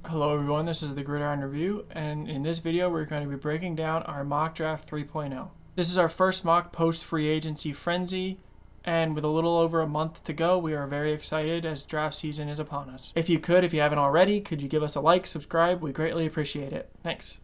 Hello everyone, this is the Gridiron Review, and in this video we're going to be breaking down our mock draft 3.0. This is our first mock post-free agency frenzy, and with a little over a month to go, we are very excited as draft season is upon us. If you haven't already, could you give us a like, subscribe? We greatly appreciate it. Thanks.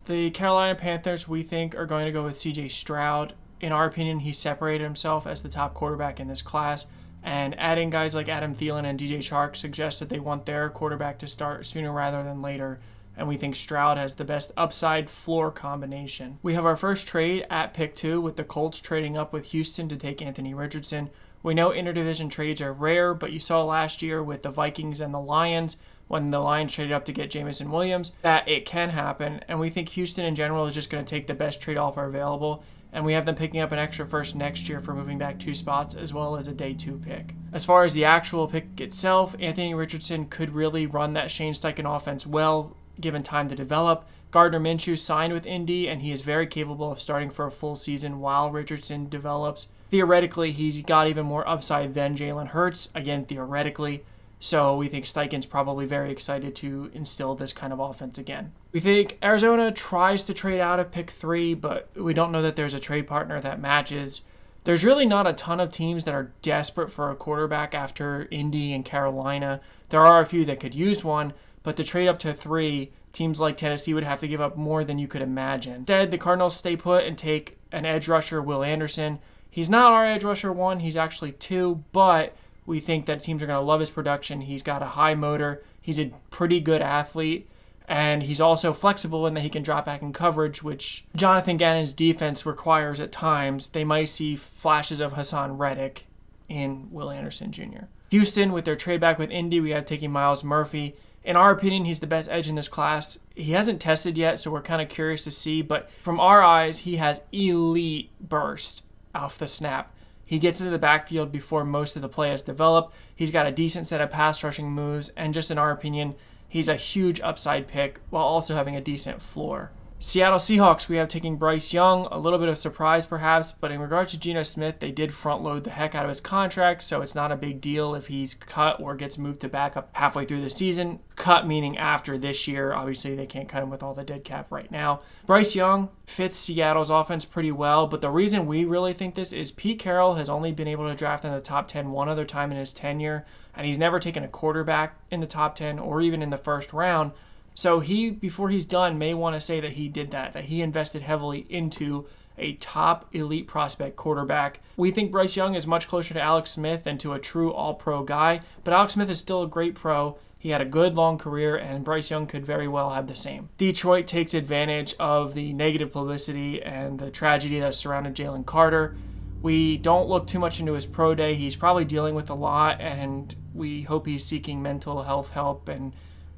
The Carolina Panthers, we think, are going to go with CJ Stroud. In our opinion, he separated himself as the top quarterback in this class. And adding guys like Adam Thielen and DJ Chark suggests that they want their quarterback to start sooner rather than later. And we think Stroud has the best upside floor combination. We have our first trade at pick 2 with the Colts trading up with Houston to take Anthony Richardson. We know interdivision trades are rare, but you saw last year with the Vikings and the Lions, when the Lions traded up to get Jameson Williams, that it can happen. And we think Houston in general is just going to take the best trade offer available. And we have them picking up an extra first next year for moving back 2 spots, as well as a day 2 pick. As far as the actual pick itself, Anthony Richardson could really run that Shane Steichen offense well, given time to develop. Gardner Minshew signed with Indy, and he is very capable of starting for a full season while Richardson develops. Theoretically, he's got even more upside than Jalen Hurts, again, theoretically. So we think Steichen's probably very excited to instill this kind of offense again. We think Arizona tries to trade out of pick 3, but we don't know that there's a trade partner that matches. There's really not a ton of teams that are desperate for a quarterback after Indy and Carolina. There are a few that could use one, but to trade up to 3, teams like Tennessee would have to give up more than you could imagine. Instead, the Cardinals stay put and take an edge rusher, Will Anderson. He's not our edge rusher 1, he's actually 2, but we think that teams are going to love his production. He's got a high motor. He's a pretty good athlete. And he's also flexible in that he can drop back in coverage, which Jonathan Gannon's defense requires at times. They might see flashes of Hassan Reddick in Will Anderson Jr. Houston, with their trade back with Indy, we have taking Myles Murphy. In our opinion, he's the best edge in this class. He hasn't tested yet, so we're kind of curious to see. But from our eyes, he has elite burst off the snap. He gets into the backfield before most of the play has developed. He's got a decent set of pass rushing moves, and just in our opinion, he's a huge upside pick while also having a decent floor. Seattle Seahawks, we have taking Bryce Young, a little bit of surprise perhaps, but in regards to Geno Smith, they did front load the heck out of his contract, so it's not a big deal if he's cut or gets moved to backup halfway through the season. Cut meaning after this year. Obviously, they can't cut him with all the dead cap right now. Bryce Young fits Seattle's offense pretty well, but the reason we really think this is Pete Carroll has only been able to draft in the top 10 one other time in his tenure, and he's never taken a quarterback in the top 10 or even in the first round. So he, before he's done, may want to say that he did that he invested heavily into a top elite prospect quarterback. We think Bryce Young is much closer to Alex Smith than to a true all-pro guy, but Alex Smith is still a great pro. He had a good long career, and Bryce Young could very well have the same. Detroit takes advantage of the negative publicity and the tragedy that surrounded Jalen Carter. We don't look too much into his pro day. He's probably dealing with a lot, and we hope he's seeking mental health help and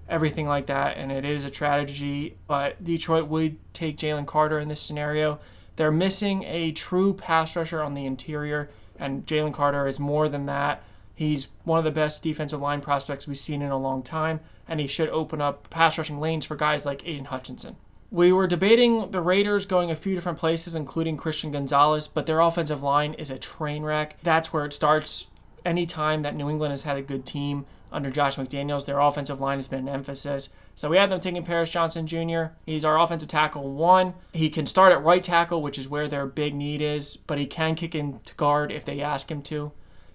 everything like that, and it is a tragedy, but Detroit would take Jalen Carter in this scenario. They're missing a true pass rusher on the interior, and Jalen Carter is more than that. He's one of the best defensive line prospects we've seen in a long time, and he should open up pass rushing lanes for guys like Aiden Hutchinson. We were debating the Raiders going a few different places, including Christian Gonzalez, but their offensive line is a train wreck. That's where it starts. Anytime that New England has had a good team under Josh McDaniels, their offensive line has been an emphasis. So we have them taking Paris Johnson Jr. He's our offensive tackle 1. He can start at right tackle, which is where their big need is, but he can kick into guard if they ask him to.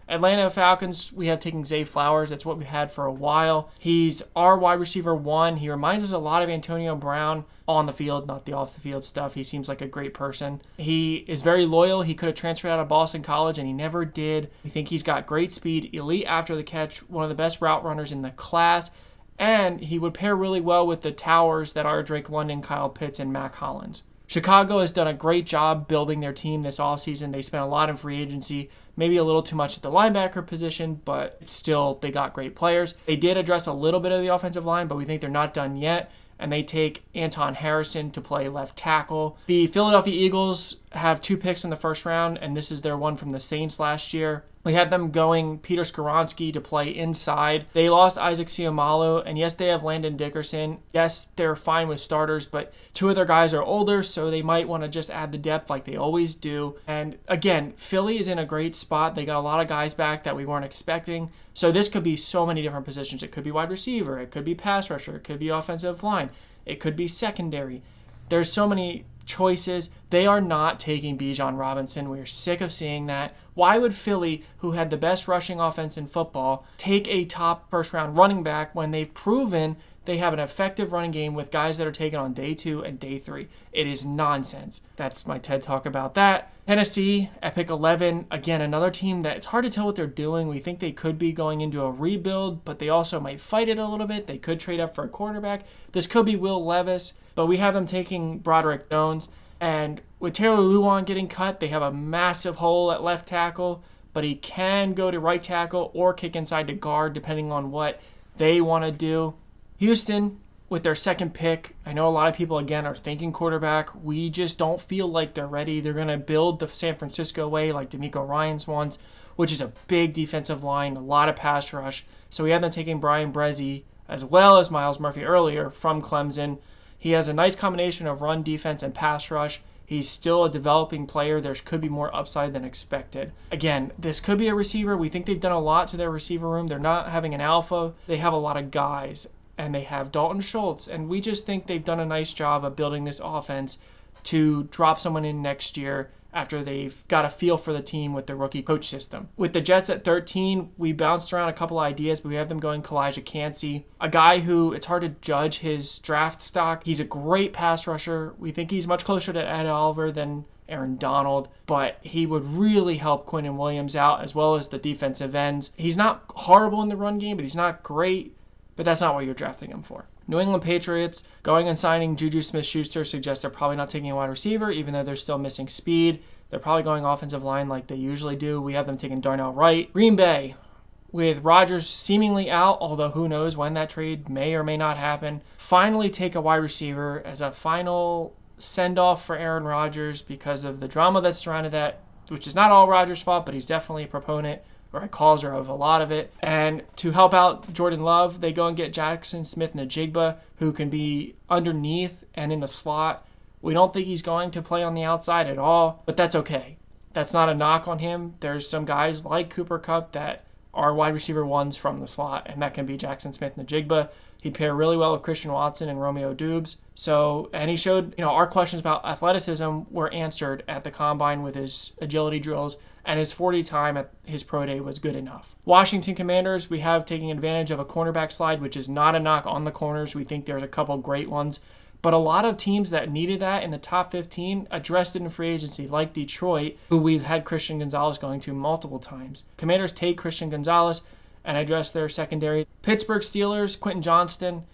Atlanta Falcons, we have taking Zay Flowers. That's what we had for a while. He's our wide receiver 1. He reminds us a lot of Antonio Brown on the field, not the off the field stuff. He seems like a great person. He is very loyal. He could have transferred out of Boston College, and he never did. We think he's got great speed, elite after the catch, one of the best route runners in the class, and he would pair really well with the towers that are Drake London, Kyle Pitts, and Mac Hollins. Chicago has done a great job building their team this offseason. They spent a lot in free agency, maybe a little too much at the linebacker position, but still, they got great players. They did address a little bit of the offensive line, but we think they're not done yet, and they take Anton Harrison to play left tackle. The Philadelphia Eagles have 2 picks in the first round, and this is their one from the Saints last year. We have them going Peter Skoronski to play inside. They lost Isaac Seumalo, and yes, they have Landon Dickerson. Yes, they're fine with starters, but 2 of their guys are older, so they might want to just add the depth like they always do. And again, Philly is in a great spot. They got a lot of guys back that we weren't expecting. So this could be so many different positions. It could be wide receiver. It could be pass rusher. It could be offensive line. It could be secondary. There's so many choices. They are not taking Bijan Robinson. We are sick of seeing that. Why would Philly, who had the best rushing offense in football, take a top first-round running back when they've proven they have an effective running game with guys that are taken on day 2 and day 3? It is nonsense. That's my TED Talk about that. Tennessee at pick 11. Again, another team that it's hard to tell what they're doing. We think they could be going into a rebuild, but they also might fight it a little bit. They could trade up for a quarterback. This could be Will Levis, but we have them taking Broderick Jones. And with Taylor Lewan getting cut, they have a massive hole at left tackle, but he can go to right tackle or kick inside to guard, depending on what they want to do. Houston, with their second pick, I know a lot of people, again, are thinking quarterback. We just don't feel like they're ready. They're going to build the San Francisco way like DeMeco Ryans wants, which is a big defensive line, a lot of pass rush. So we have them taking Brian Bresee as well as Miles Murphy earlier from Clemson. He has a nice combination of run defense and pass rush. He's still a developing player. There could be more upside than expected. Again, this could be a receiver. We think they've done a lot to their receiver room. They're not having an alpha. They have a lot of guys, and they have Dalton Schultz. And we just think they've done a nice job of building this offense to drop someone in next year after they've got a feel for the team with the rookie coach system. With the Jets at 13, we bounced around a couple ideas, but we have them going Kalijah Cansey, a guy who it's hard to judge his draft stock. He's a great pass rusher. We think he's much closer to Ed Oliver than Aaron Donald, but he would really help Quinnen Williams out as well as the defensive ends. He's not horrible in the run game, but he's not great, but that's not what you're drafting him for. New England Patriots going and signing Juju Smith-Schuster suggests they're probably not taking a wide receiver, even though they're still missing speed. They're probably going offensive line like they usually do. We have them taking Darnell Wright. Green Bay, with Rodgers seemingly out, although who knows when that trade may or may not happen, finally take a wide receiver as a final send-off for Aaron Rodgers because of the drama that's surrounded that, which is not all Rodgers' fault, but he's definitely a proponent or a causer of a lot of it. And to help out Jordan Love, they go and get Jackson Smith-Njigba, who can be underneath and in the slot. We don't think he's going to play on the outside at all, but that's okay. That's not a knock on him. There's some guys like Cooper Kupp that are wide receiver ones from the slot, and that can be Jackson Smith-Njigba. He'd pair really well with Christian Watson and Romeo Doubs. And he showed, our questions about athleticism were answered at the combine with his agility drills, and his 40 time at his pro day was good enough. Washington Commanders, we have taking advantage of a cornerback slide, which is not a knock on the corners. We think there's a couple great ones. But a lot of teams that needed that in the top 15 addressed it in free agency, like Detroit, who we've had Christian Gonzalez going to multiple times. Commanders take Christian Gonzalez and address their secondary. Pittsburgh Steelers, Quentin Johnston,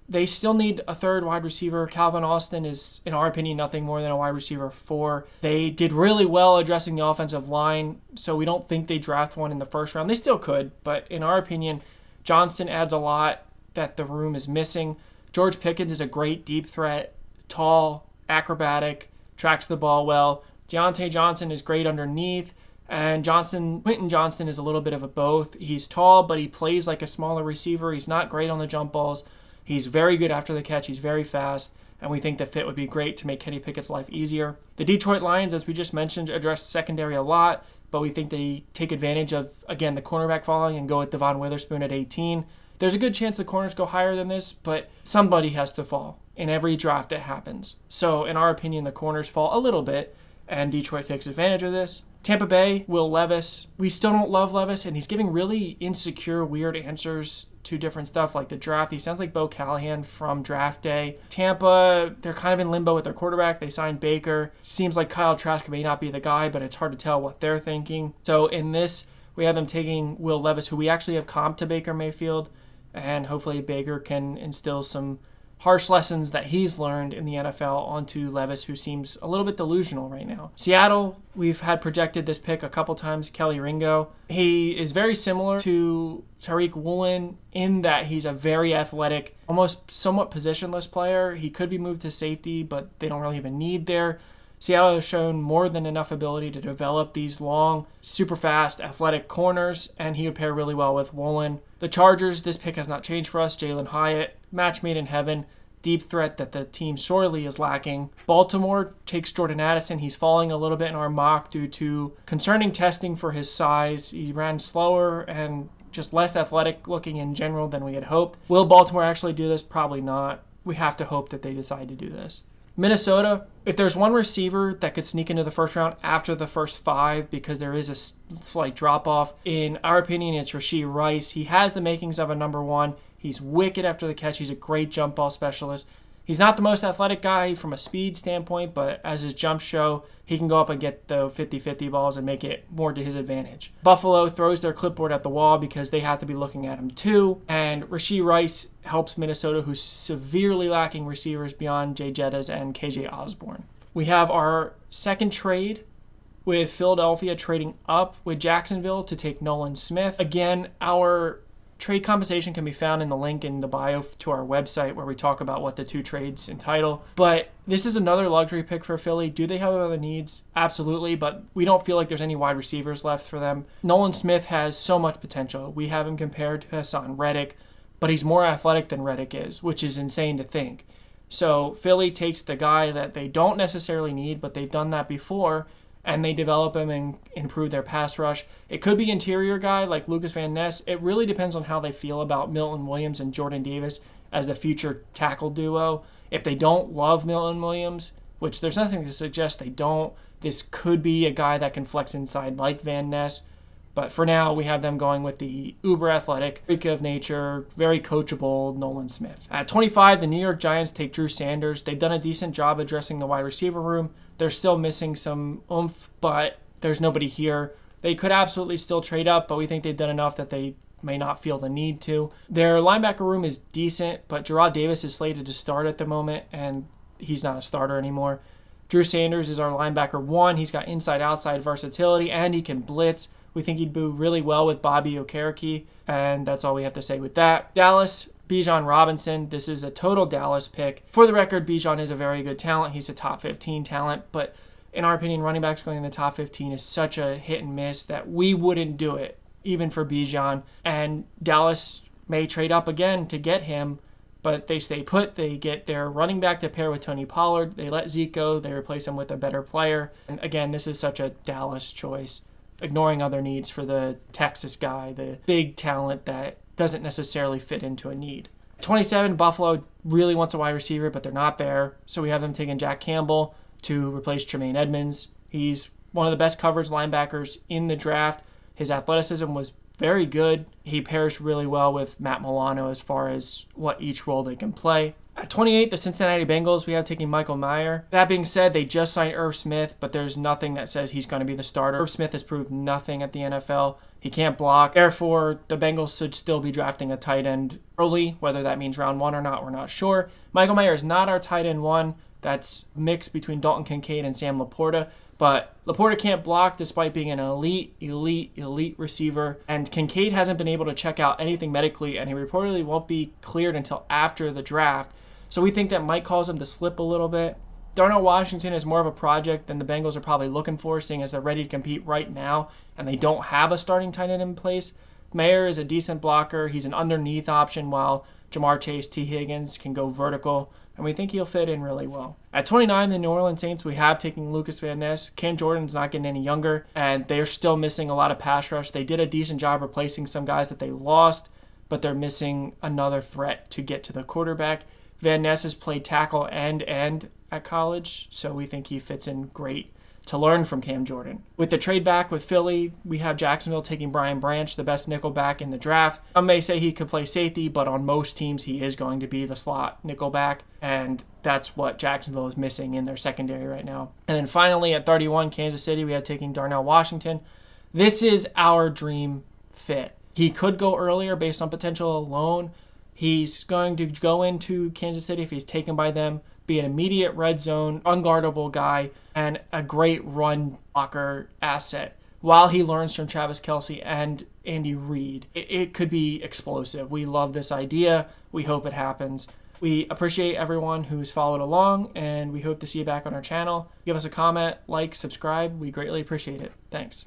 they still need a third wide receiver. Calvin Austin is, in our opinion, nothing more than a wide receiver 4. They did really well addressing the offensive line, so we don't think they draft one in the first round. They still could, but in our opinion, Johnston adds a lot that the room is missing. George Pickens is a great deep threat, tall, acrobatic, tracks the ball well. Deontay Johnson is great underneath, and Quentin Johnston is a little bit of a both. He's tall, but he plays like a smaller receiver. He's not great on the jump balls. He's very good after the catch. He's very fast, and we think the fit would be great to make Kenny Pickett's life easier. The Detroit Lions, as we just mentioned, address secondary a lot, but we think they take advantage of, again, the cornerback falling and go with Devon Witherspoon at 18. There's a good chance the corners go higher than this, but somebody has to fall in every draft that happens. So in our opinion, the corners fall a little bit, and Detroit takes advantage of this. Tampa Bay, Will Levis. We still don't love Levis, and he's giving really insecure, weird answers to different stuff like the draft. He sounds like Bo Callahan from draft day. Tampa, they're kind of in limbo with their quarterback. They signed Baker. Seems like Kyle Trask may not be the guy, but it's hard to tell what they're thinking. So in this, we have them taking Will Levis, who we actually have comped to Baker Mayfield, and hopefully Baker can instill some harsh lessons that he's learned in the NFL onto Levis, who seems a little bit delusional right now. Seattle, we've had projected this pick a couple times, Kelly Ringo. He is very similar to Tariq Woolen in that he's a very athletic, almost somewhat positionless player. He could be moved to safety, but they don't really have a need there. Seattle has shown more than enough ability to develop these long, super fast, athletic corners, and he would pair really well with Woolen. The Chargers, this pick has not changed for us. Jalen Hyatt, match made in heaven. Deep threat that the team sorely is lacking. Baltimore takes Jordan Addison. He's falling a little bit in our mock due to concerning testing for his size. He ran slower and just less athletic looking in general than we had hoped. Will Baltimore actually do this? Probably not. We have to hope that they decide to do this. Minnesota, if there's one receiver that could sneak into the first round after the first 5 because there is a slight drop-off, in our opinion, it's Rashee Rice. He has the makings of a number 1. He's wicked after the catch. He's a great jump ball specialist. He's not the most athletic guy from a speed standpoint, but as his jumps show, he can go up and get the 50-50 balls and make it more to his advantage. Buffalo throws their clipboard at the wall because they have to be looking at him too, and Rashee Rice helps Minnesota, who's severely lacking receivers beyond Jay Jettas and KJ Osborne. We have our second trade with Philadelphia trading up with Jacksonville to take Nolan Smith. Again, our trade compensation can be found in the link in the bio to our website where we talk about what the 2 trades entitle. But this is another luxury pick for Philly. Do they have other needs? Absolutely, but we don't feel like there's any wide receivers left for them. Nolan Smith has so much potential. We have him compared to Hassan Reddick, but he's more athletic than Reddick is, which is insane to think. So Philly takes the guy that they don't necessarily need, but they've done that before, and they develop him and improve their pass rush. It could be interior guy like Lucas Van Ness. It really depends on how they feel about Milton Williams and Jordan Davis as the future tackle duo. If they don't love Milton Williams, which there's nothing to suggest they don't, this could be a guy that can flex inside like Van Ness. But for now, we have them going with the uber athletic, freak of nature, very coachable Nolan Smith. At 25, the New York Giants take Drew Sanders. They've done a decent job addressing the wide receiver room. They're still missing some oomph, but there's nobody here. They could absolutely still trade up, but we think they've done enough that they may not feel the need to. Their linebacker room is decent, but Gerard Davis is slated to start at the moment, and he's not a starter anymore. Drew Sanders is our linebacker 1. He's got inside-outside versatility, and he can blitz. We think he'd do really well with Bobby Okereke, and that's all we have to say with that. Dallas, Bijan Robinson. This is a total Dallas pick. For the record, Bijan is a very good talent. He's a top 15 talent, but in our opinion, running backs going in the top 15 is such a hit and miss that we wouldn't do it, even for Bijan. And Dallas may trade up again to get him, but they stay put. They get their running back to pair with Tony Pollard. They let Zeke go. They replace him with a better player. And again, this is such a Dallas choice, ignoring other needs for the Texas guy, the big talent that doesn't necessarily fit into a need. 27, Buffalo really wants a wide receiver, but they're not there. So we have them taking Jack Campbell to replace Tremaine Edmonds. He's one of the best coverage linebackers in the draft. His athleticism was very good. He pairs really well with Matt Milano as far as what each role they can play. At 28, the Cincinnati Bengals, we have taking Michael Mayer. That being said, they just signed Irv Smith, but there's nothing that says he's going to be the starter. Irv Smith has proved nothing at the NFL. He can't block. Therefore, the Bengals should still be drafting a tight end early, whether that means round 1 or not, we're not sure. Michael Mayer is not our tight end 1. That's mixed between Dalton Kincaid and Sam Laporta. But Laporta can't block despite being an elite receiver. And Kincaid hasn't been able to check out anything medically, and he reportedly won't be cleared until after the draft. So we think that might cause him to slip a little bit. Darnell Washington is more of a project than the Bengals are probably looking for, seeing as they're ready to compete right now, and they don't have a starting tight end in place. Mayer is a decent blocker. He's an underneath option, while Jamar Chase, T. Higgins can go vertical, and we think he'll fit in really well. At 29, the New Orleans Saints, we have taken Lucas Van Ness. Cam Jordan's not getting any younger, and they're still missing a lot of pass rush. They did a decent job replacing some guys that they lost, but they're missing another threat to get to the quarterback. Van Ness has played tackle and end at college, so we think he fits in great to learn from Cam Jordan. With the trade back with Philly, we have Jacksonville taking Brian Branch, the best nickel back in the draft. Some may say he could play safety, but on most teams he is going to be the slot nickel back, and that's what Jacksonville is missing in their secondary right now. And then finally at 31, Kansas City, we have taking Darnell Washington. This is our dream fit. He could go earlier based on potential alone. He's going to go into Kansas City if he's taken by them, be an immediate red zone, unguardable guy, and a great run blocker asset while he learns from Travis Kelce and Andy Reid. It could be explosive. We love this idea. We hope it happens. We appreciate everyone who's followed along, and we hope to see you back on our channel. Give us a comment, like, subscribe. We greatly appreciate it. Thanks.